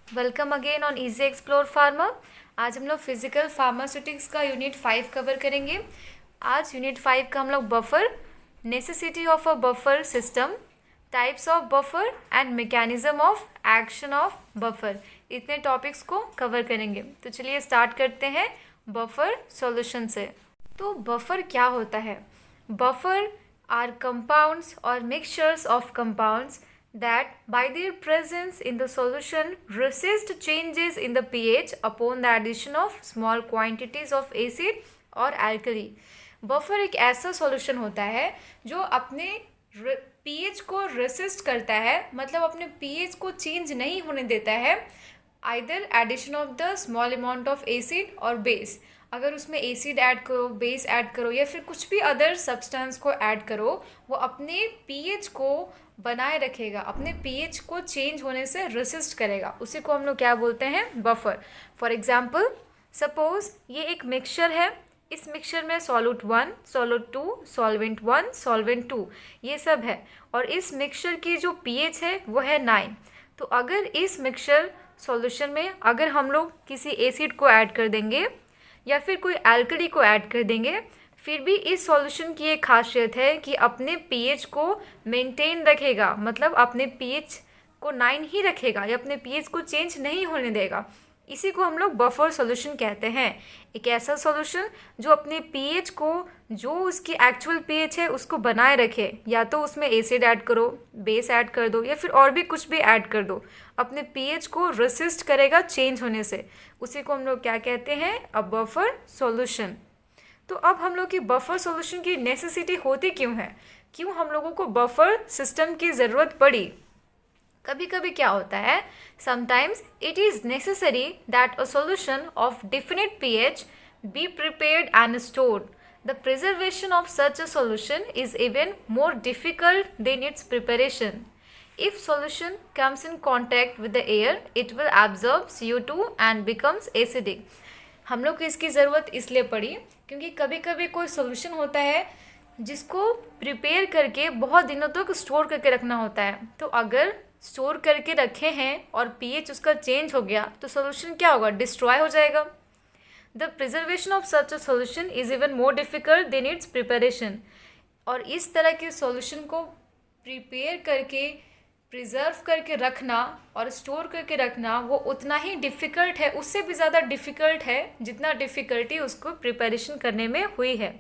Welcome again on easy explore pharma. आज हम लोग फिजिकल फार्मास्यूटिक्स का यूनिट 5 कवर करेंगे। आज यूनिट 5 का हम लोग buffer, necessity of a buffer system, types of buffer and mechanism of action of buffer, इतने टॉपिक्स को कवर करेंगे। तो चलिए स्टार्ट करते हैं बफर सॉल्यूशन से। तो बफर क्या होता है? बफर आर कंपाउंड्स और mixtures of compounds that by their presence in the solution resist changes in the pH upon the addition of small quantities of acid और alkali। बफर एक ऐसा solution होता है जो अपने pH को रेसिस्ट करता है, मतलब अपने pH को चेंज नहीं होने देता है, either addition of the small amount of acid और बेस। अगर उसमें एसिड ऐड करो, बेस ऐड करो या फिर कुछ भी अदर सब्सटेंस को ऐड करो, वो अपने पीएच को बनाए रखेगा, अपने पीएच को चेंज होने से रेसिस्ट करेगा। उसी को हम लोग क्या बोलते हैं? बफर। फॉर एग्जांपल, सपोज ये एक मिक्सचर है, इस मिक्सचर में सॉल्यूट 1, सॉल्यूट 2, सॉल्वेंट 1, सॉल्वेंट 2 ये सब है, और इस मिक्सचर की जो पीएच है वो है 9। तो अगर इस मिक्सचर सॉल्यूशन में अगर हम लोग किसी एसिड को ऐड कर देंगे या फिर कोई एल्कली को ऐड कर देंगे, फिर भी इस सॉल्यूशन की एक खासियत है कि अपने पीएच को मेंटेन रखेगा, मतलब अपने पीएच को 9 ही रखेगा या अपने पीएच को चेंज नहीं होने देगा। इसी को हम लोग बफर सॉल्यूशन कहते हैं। एक ऐसा सॉल्यूशन जो अपने पीएच को, जो उसकी एक्चुअल पीएच है उसको बनाए रखे, या तो उसमें एसिड ऐड करो, बेस ऐड कर दो या फिर और भी कुछ भी ऐड कर दो, अपने पीएच को रेसिस्ट करेगा चेंज होने से। उसी को हम लोग क्या कहते हैं? अ बफर सॉल्यूशन। तो अब हम लोग की बफर सॉल्यूशन की नेसेसिटी होती क्यों है? क्यों हम लोगों को बफर सिस्टम की ज़रूरत पड़ी? कभी कभी क्या होता है, sometimes it is necessary that a solution of definite pH be prepared and stored. The preservation of such a solution is even more difficult than its preparation. If solution comes in contact with the air, it will absorb CO2 and becomes acidic। हम लोग को इसकी ज़रूरत इसलिए पड़ी क्योंकि कभी कभी कोई सॉल्यूशन होता है जिसको प्रिपेयर करके बहुत दिनों तक स्टोर करके रखना होता है। तो अगर स्टोर करके रखे हैं और पीएच उसका चेंज हो गया तो सॉल्यूशन क्या होगा? डिस्ट्रॉय हो जाएगा। The preservation of such a solution is even more difficult than its preparation. और इस तरह के सॉल्यूशन को प्रिपेयर करके, प्रिजर्व करके रखना और स्टोर करके रखना वो उतना ही डिफ़िकल्ट है, उससे भी ज़्यादा डिफ़िकल्ट है जितना डिफ़िकल्टी उसको प्रिपरेशन करने में हुई है।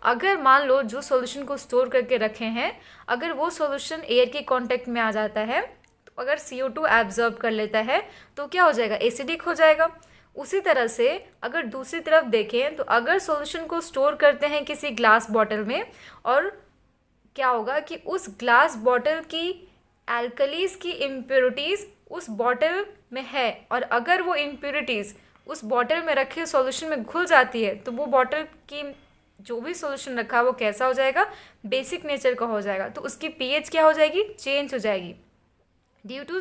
अगर मान लो जो सॉल्यूशन को स्टोर करके रखे हैं, अगर वो सॉल्यूशन एयर के कांटेक्ट में आ जाता है, तो अगर CO2 एब्जॉर्ब कर लेता है तो क्या हो जाएगा? एसिडिक हो जाएगा। उसी तरह से अगर दूसरी तरफ देखें तो अगर सॉल्यूशन को स्टोर करते हैं किसी ग्लास बॉटल में, और क्या होगा कि उस ग्लास बॉटल की एल्कलीज की इम्प्योरिटीज़ उस बॉटल में है, और अगर वो इम्प्योरिटीज़ उस बॉटल में रखे सॉल्यूशन में घुल जाती है तो वो बॉटल की जो भी सॉल्यूशन रखा है वो कैसा हो जाएगा? बेसिक नेचर का हो जाएगा। तो उसकी पीएच क्या हो जाएगी? चेंज हो जाएगी। Due to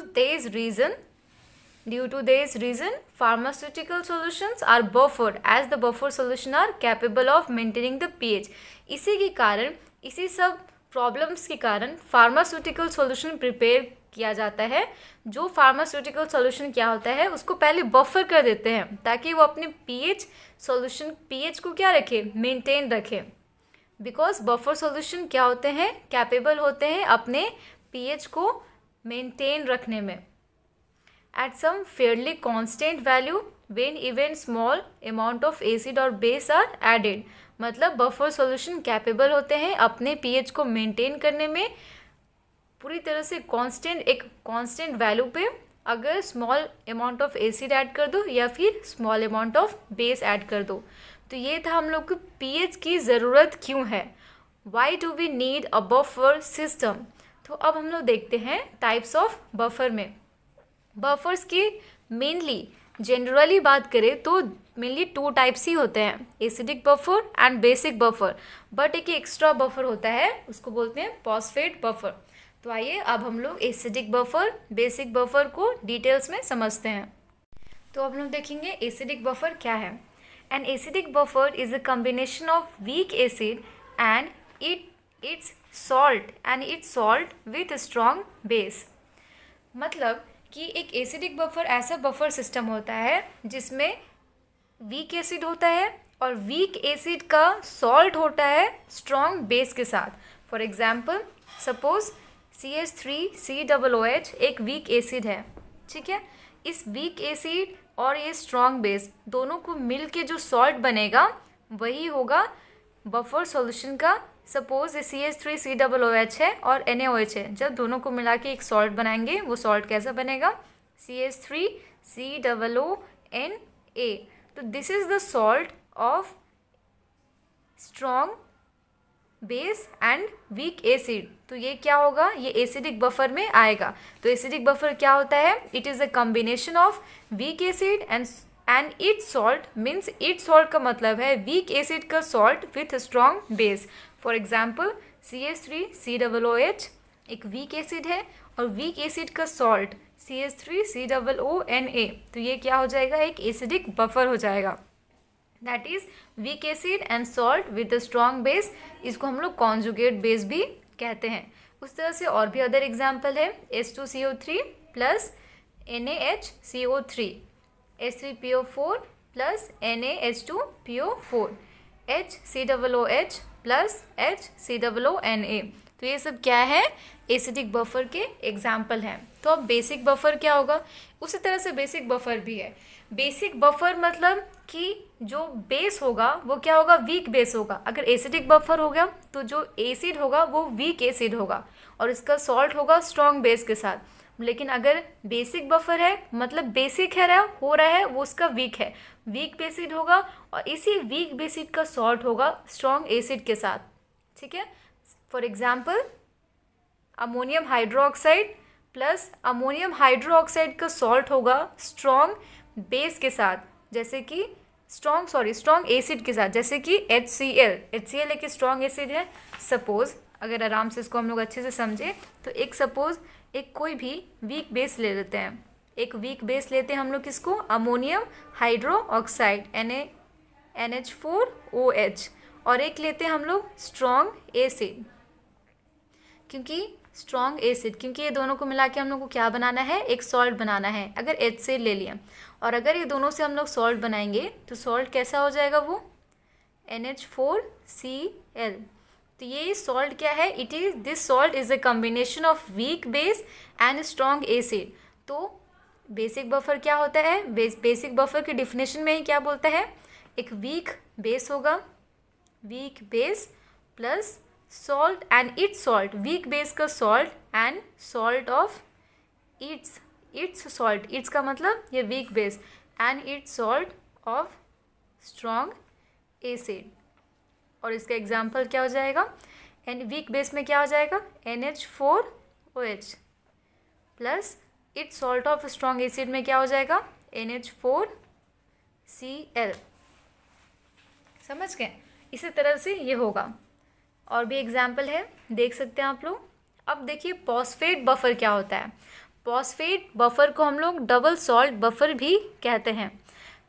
this reason pharmaceutical solutions are buffered as the buffer solution are capable of maintaining the pH। इसी के कारण, इसी सब प्रॉब्लम्स के कारण फार्मास्यूटिकल सॉल्यूशन प्रिपेयर किया जाता है। जो फार्मास्यूटिकल सॉल्यूशन क्या होता है, उसको पहले बफर कर देते हैं ताकि वो अपने सॉल्यूशन पीएच को क्या रखे? मेंटेन रखे। बिकॉज बफर सॉल्यूशन क्या होते हैं? कैपेबल होते हैं अपने पीएच को मेंटेन रखने में at some fairly constant value when even small amount of acid और base are added। मतलब बफर सॉल्यूशन कैपेबल होते हैं अपने पीएच को मेंटेन करने में पूरी तरह से कांस्टेंट, एक कांस्टेंट वैल्यू पे अगर small amount of acid add कर दो या फिर small amount of base add कर दो। तो ये था हम लोग को पीएच की ज़रूरत क्यों है। Why do we need a buffer system. तो अब हम लोग देखते हैं टाइप्स ऑफ बफर में। बफर्स की मेनली जनरली बात करें तो मेनली 2 टाइप्स ही होते हैं, acidic buffer and basic buffer. But एक एक्स्ट्रा बफर होता है, उसको बोलते हैं फॉस्फेट बफर। तो आइए अब हम लोग एसिडिक बफर, बेसिक बफर को डिटेल्स में समझते हैं। तो अब हम लोग देखेंगे एसिडिक बफर क्या है। An acidic buffer is a combination of weak acid and its salt with strong base. मतलब कि एक एसिडिक बफर ऐसा बफर सिस्टम होता है जिसमें वीक एसिड होता है और वीक एसिड का सॉल्ट होता है स्ट्रॉन्ग बेस के साथ। फॉर एग्जाम्पल सपोज CH3COOH एक वीक एसिड है, ठीक है। इस वीक एसिड और ये स्ट्रॉन्ग बेस दोनों को मिल के जो सॉल्ट बनेगा वही होगा बफर सॉल्यूशन का। सपोज ये CH3COOH है और NaOH है, जब दोनों को मिला के एक सॉल्ट बनाएंगे वो सॉल्ट कैसा बनेगा, CH3COONA। तो this is the salt of strong base and weak acid. तो ये क्या होगा, ये एसिडिक बफर में आएगा। तो एसिडिक बफर क्या होता है, it is a combination of weak acid and its salt, means it's salt का मतलब है वीक एसिड का salt with strong base. For example CH3COOH एक वीक एसिड है और वीक एसिड का सॉल्ट CH3COONA। तो ये क्या हो जाएगा, एक एसिडिक बफर हो जाएगा। That is weak acid and salt with a strong base. इसको हम लोग कॉन्जुगेट बेस भी कहते हैं। उस तरह से और भी अदर एग्जाम्पल है H2CO3 plus NaHCO3, H3PO4 plus NaH2PO4, HCOOH plus HCOONA। तो ये सब क्या है, एसिडिक बफर के एग्जाम्पल हैं। तो अब बेसिक बफर क्या होगा, उसी तरह से बेसिक बफर भी है। बेसिक बफर मतलब कि जो बेस होगा वो क्या होगा, वीक बेस होगा। अगर एसिडिक बफर हो गया तो जो एसिड होगा वो वीक एसिड होगा और इसका सॉल्ट होगा स्ट्रॉन्ग बेस के साथ। लेकिन अगर बेसिक बफर है मतलब बेसिक है हो रहा है वो उसका वीक है, वीक बेसिड होगा और इसी वीक बेसिड का सॉल्ट होगा स्ट्रॉन्ग एसिड के साथ, ठीक है। For example ammonium hydroxide plus ammonium hydroxide का सॉल्ट होगा स्ट्रॉन्ग बेस के साथ, जैसे कि स्ट्रॉन्ग एसिड के साथ, जैसे कि HCl एक स्ट्रॉन्ग एसिड है। सपोज अगर आराम से इसको हम लोग अच्छे से समझे तो एक कोई भी वीक बेस ले लेते हैं। एक वीक बेस लेते हैं हम लोग किसको, अमोनियम हाइड्रोक्साइड NH4OH, और एक लेते हैं हम लोग स्ट्रॉन्ग एसिड। क्योंकि ये दोनों को मिला के हम लोग को क्या बनाना है, एक सॉल्ट बनाना है। अगर HCl ले लिया और अगर ये दोनों से हम लोग सॉल्ट बनाएंगे तो सॉल्ट कैसा हो जाएगा, वो NH4Cl। तो ये सॉल्ट क्या है, this salt is a combination of week base and strong acid. तो बेसिक बफर क्या होता है, बेसिक बफर की डिफिनेशन में ही क्या बोलता है, एक वीक बेस होगा, weak base plus salt and its salt, weak base का salt and salt of its salt, its का मतलब ये weak base and its salt of strong acid. और इसका एग्जाम्पल क्या हो जाएगा, एंड वीक बेस में क्या हो जाएगा NH4OH plus it's salt of strong acid में क्या हो जाएगा NH4Cl। समझ गए, इसी तरह से ये होगा। और भी एग्जाम्पल है, देख सकते हैं आप लोग। अब देखिए फॉस्फेट बफर क्या होता है। फॉस्फेट बफर को हम लोग डबल सॉल्ट बफर भी कहते हैं।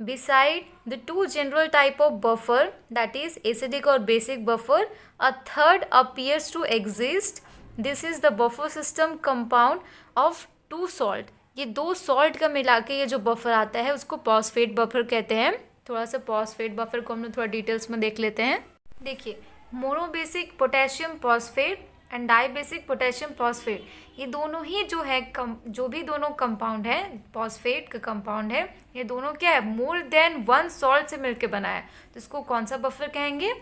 Beside the two general type of buffer, that is acidic or basic buffer, a third appears to exist. This is the buffer system compound of two salt. ये दो salt का मिला के ये जो बफर आता है उसको फॉस्फेट बफर कहते हैं। थोड़ा सा फॉस्फेट बफर को हम लोग थोड़ा डिटेल्स में देख लेते हैं। देखिए monobasic potassium phosphate and dibasic potassium phosphate, ये दोनों ही जो है जो भी दोनों कंपाउंड है फॉस्फेट का कंपाउंड है, ये दोनों क्या है, मोर देन वन सॉल्ट से मिलकर बना है। तो इसको कौन सा बफर कहेंगे,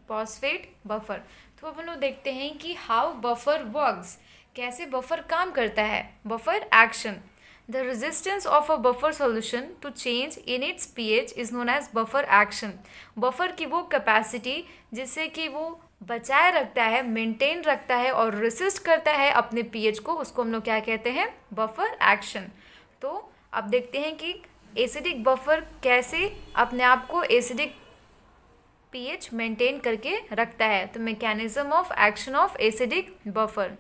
फॉस्फेट बफर। तो अब हम लोग देखते हैं कि हाउ बफर वर्क्स, कैसे बफर काम करता है। Buffer action, the resistance of a buffer solution to change in its pH is known as buffer action. Buffer की वो कैपेसिटी जिससे कि वो बचाए रखता है, मेंटेन रखता है और रेसिस्ट करता है अपने pH को, उसको हम लोग क्या कहते हैं, बफर एक्शन। तो अब देखते हैं कि एसिडिक बफर कैसे अपने आप को एसिडिक pH मेंटेन करके रखता है। तो mechanism of action of acidic buffer,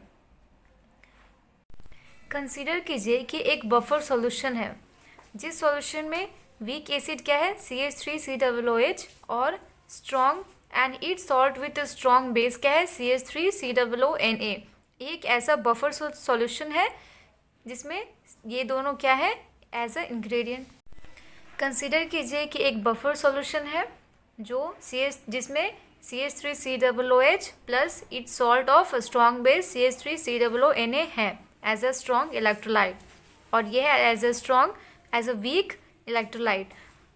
consider कीजिए कि एक बफर सॉल्यूशन है जिस सॉल्यूशन में वीक एसिड क्या है CH3COOH और strong and its salt with strong base क्या है CH3COONA। एक ऐसा बफर सॉल्यूशन है जिसमें ये दोनों क्या है, एज अ इंग्रेडिएंट। कंसिडर कीजिए कि एक बफर सॉल्यूशन है जो जिसमें CH3COOH plus it's salt of strong base CH3COONA है एज अ स्ट्रॉन्ग इलेक्ट्रोलाइट, और ये है एज अ वीक इलेक्ट्रोलाइट।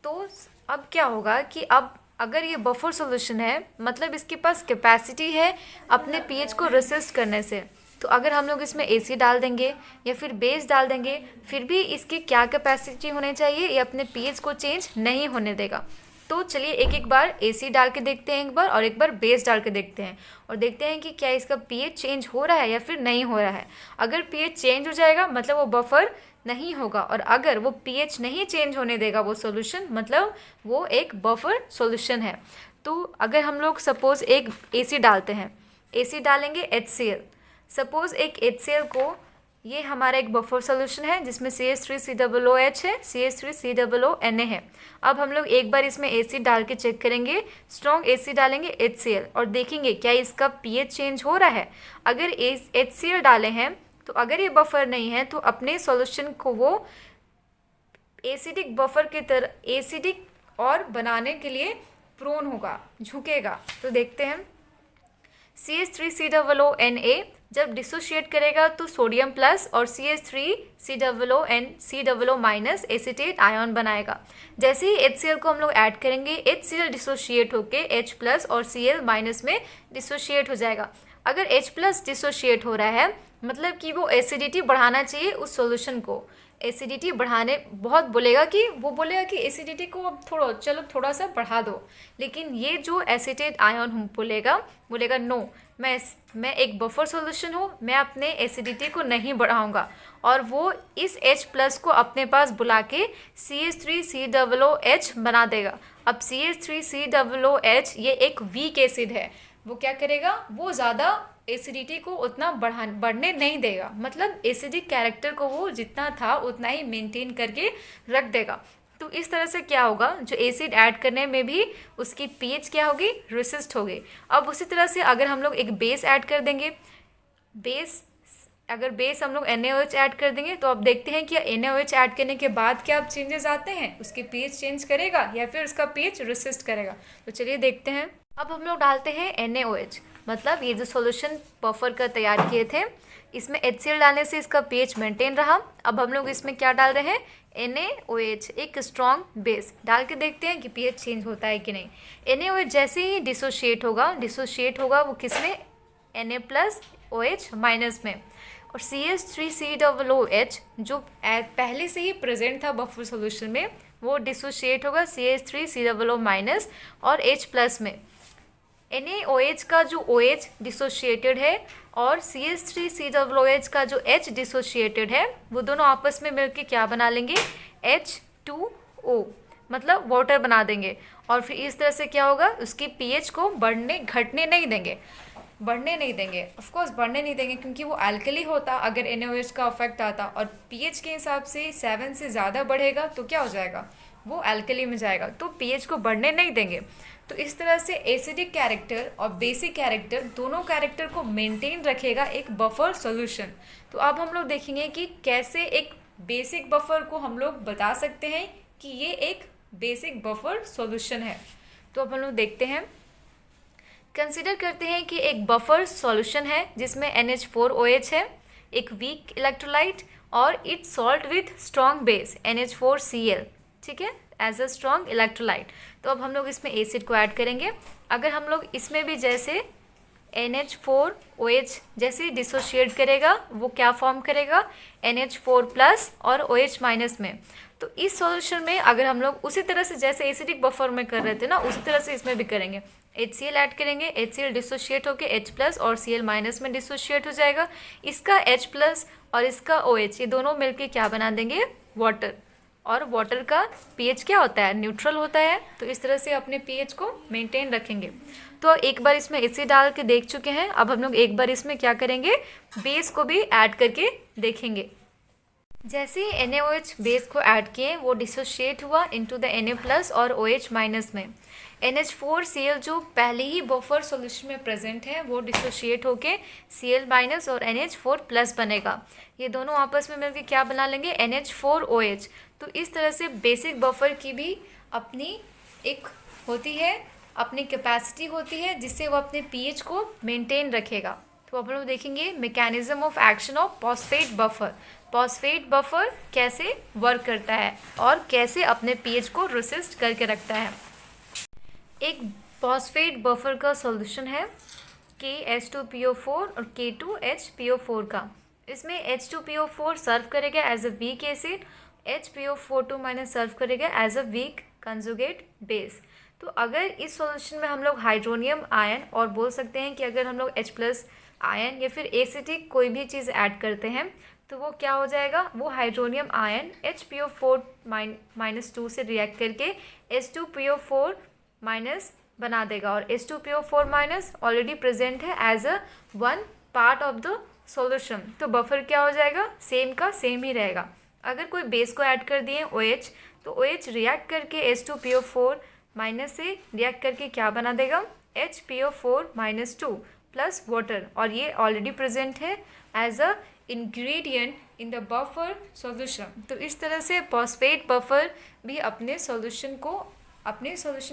तो अब क्या होगा कि अब अगर ये बफर सॉल्यूशन है, मतलब इसके पास कैपेसिटी है अपने पीएच को रेसिस्ट करने से। तो अगर हम लोग इसमें एसिड डाल देंगे या फिर बेस डाल देंगे, फिर भी इसकी क्या कैपेसिटी होनी चाहिए, ये अपने पीएच को चेंज नहीं होने देगा। तो चलिए एक एक बार एसिड डाल के देखते हैं एक बार, और एक बार बेस डाल के देखते हैं, और देखते हैं कि क्या इसका पीएच चेंज हो रहा है या फिर नहीं हो रहा है। अगर पीएच चेंज हो जाएगा मतलब वो बफर नहीं होगा, और अगर वो पीएच नहीं चेंज होने देगा वो सॉल्यूशन, मतलब वो एक बफर सॉल्यूशन है। तो अगर हम लोग सपोज एक एसिड डालते हैं, एसिड डालेंगे HCl, सपोज एक HCl को, ये हमारा एक बफर सॉल्यूशन है जिसमें CH3COOH है, CH3COONA है। अब हम लोग एक बार इसमें एसिड डाल के चेक करेंगे, स्ट्रॉन्ग एसिड डालेंगे HCl, और देखेंगे क्या इसका पीएच चेंज हो रहा है। अगर HCl डाले हैं तो अगर ये बफर नहीं है तो अपने सॉल्यूशन को वो एसिडिक बफर की तरह एसिडिक और बनाने के लिए प्रोन होगा, झुकेगा। तो देखते हैं CH3COONA जब डिसोशिएट करेगा तो सोडियम प्लस और CH3COONCOO माइनस एसिटेट आयन बनाएगा। जैसे ही HCl को हम लोग ऐड करेंगे, HCl डिसोशिएट होके H प्लस और Cl माइनस में डिसोशिएट हो जाएगा। अगर H प्लस डिसोशिएट हो रहा है मतलब कि वो एसिडिटी बढ़ाना चाहिए उस सॉल्यूशन को, एसिडिटी बढ़ाने बहुत बोलेगा कि एसिडिटी को अब थोड़ा सा बढ़ा दो, लेकिन ये जो एसिटेट आयन बोलेगा नो, मैं एक बफर सॉल्यूशन हूँ, मैं अपने एसिडिटी को नहीं बढ़ाऊंगा, और वो इस H प्लस को अपने पास बुला के CH3COOH बना देगा। अब CH3COOH ये एक वीक एसिड है, वो क्या करेगा, वो ज़्यादा एसिडिटी को उतना बढ़ने नहीं देगा, मतलब एसिडिक कैरेक्टर को वो जितना था उतना ही मेंटेन करके रख देगा। तो इस तरह से क्या होगा, जो एसिड ऐड करने में भी उसकी पीएच क्या होगी, रेसिस्ट होगी। अब उसी तरह से अगर हम लोग एक बेस ऐड कर देंगे, अगर बेस हम लोग NaOH ऐड कर देंगे तो अब देखते हैं कि NaOH ऐड करने के बाद क्या अब चेंजेस आते हैं, उसके पीएच चेंज करेगा या फिर उसका पीएच रेसिस्ट करेगा। तो चलिए देखते हैं। अब हम लोग डालते हैं NaOH, मतलब ये जो सॉल्यूशन बफर का तैयार किए थे, इसमें HCl डालने से इसका पीएच मेंटेन रहा। अब हम लोग इसमें क्या डाल रहे हैं, NaOH, एक स्ट्रॉन्ग बेस डाल के देखते हैं कि पीएच चेंज होता है कि नहीं। NaOH जैसे ही डिसोशिएट होगा वो किसमें, Na प्लस OH माइनस में, और CH3COOH जो पहले से ही प्रेजेंट था बफर सॉल्यूशन में वो डिसोशिएट होगा CH3COO माइनस और H प्लस में। NaOH का जो OH डिसोशिएटेड है और CH3COOH का जो H डिसोशिएटेड है, वो दोनों आपस में मिलकर क्या बना लेंगे, H2O, मतलब वाटर बना देंगे। और फिर इस तरह से क्या होगा, उसकी pH को घटने नहीं देंगे, ऑफ कोर्स बढ़ने नहीं देंगे, क्योंकि वो अल्कली होता अगर NaOH का इफेक्ट आता, और pH के हिसाब से 7 से ज़्यादा बढ़ेगा तो क्या हो जाएगा, वो अल्कली में जाएगा, तो pH को बढ़ने नहीं देंगे। तो इस तरह से एसिडिक कैरेक्टर और बेसिक कैरेक्टर दोनों कैरेक्टर को मेंटेन रखेगा एक बफर सॉल्यूशन। तो अब हम लोग देखेंगे कि कैसे एक बेसिक बफर को हम लोग बता सकते हैं कि ये एक बेसिक बफर सॉल्यूशन है। तो अब हम लोग देखते हैं, कंसिडर करते हैं कि एक बफर सॉल्यूशन है जिसमें NH4OH है, एक वीक इलेक्ट्रोलाइट, और it's salt with strong base NH4Cl, ठीक है, एज अ स्ट्रॉन्ग इलेक्ट्रोलाइट। तो अब हम लोग इसमें एसिड को ऐड करेंगे। अगर हम लोग इसमें भी जैसे NH4OH जैसे डिसोशिएट करेगा वो क्या फॉर्म करेगा, NH4 प्लस और OH माइनस में। तो इस सॉल्यूशन में अगर हम लोग उसी तरह से जैसे एसिडिक बफर में कर रहे थे ना, उसी तरह से इसमें भी करेंगे, HCl ऐड करेंगे, HCl डिसोशिएट होकर H प्लस और Cl माइनस में डिसोशिएट हो जाएगा। इसका H प्लस और इसका OH ये दोनों मिलके क्या बना देंगे, वाटर, और वाटर का pH क्या होता है, न्यूट्रल होता है। तो इस तरह से अपने pH को मेंटेन रखेंगे। तो एक बार इसमें एसिड डाल के देख चुके हैं, अब हम लोग एक बार इसमें क्या करेंगे, बेस को भी ऐड करके देखेंगे। जैसे ही NaOH बेस को ऐड किए वो डिसोशिएट हुआ इनटू द Na प्लस और OH माइनस में। NH4Cl जो पहले ही बफर सॉल्यूशन में प्रेजेंट है वो डिसोशिएट होके Cl माइनस और NH4 प्लस बनेगा। ये दोनों आपस में मिलकर क्या बना लेंगे, NH4OH। तो इस तरह से बेसिक बफर की भी अपनी एक होती है, अपनी कैपेसिटी होती है जिससे वो अपने pH को मेंटेन रखेगा। तो अब हम लोग देखेंगे mechanism of action of phosphate buffer. Phosphate buffer कैसे वर्क करता है और कैसे अपने pH को रेसिस्ट करके रखता है। एक फॉस्फेट बफर का सॉल्यूशन है KH2PO4 और K2HPO4 का। इसमें H2PO4 सर्व करेगा as a weak acid, HPO42 minus serve करेगा as a weak conjugate base. तो अगर इस सॉल्यूशन में हम लोग हाइड्रोनियम आयन और बोल सकते हैं कि अगर हम लोग H प्लस आयन या फिर एसिटिक कोई भी चीज़ ऐड करते हैं तो वो क्या हो जाएगा, वो हाइड्रोनियम आयन HPO4 माइनस 2 से रिएक्ट करके H2PO4 माइनस बना देगा और H2PO4 माइनस ऑलरेडी प्रेजेंट है as a one part of the solution. तो बफर क्या हो जाएगा, सेम का सेम ही रहेगा। अगर कोई बेस को ऐड कर दिए OH तो OH रिएक्ट करके H2PO4 माइनस से रिएक्ट करके क्या बना देगा, HPO4 माइनस 2 प्लस वाटर, और ये ऑलरेडी प्रेजेंट है as a ingredient in the buffer solution. तो इस तरह से फॉस्फेट बफर भी अपने सॉल्यूशन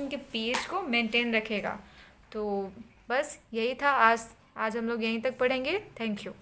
के pH को मेंटेन रखेगा। तो बस यही था आज हम लोग यहीं तक पढ़ेंगे। Thank you.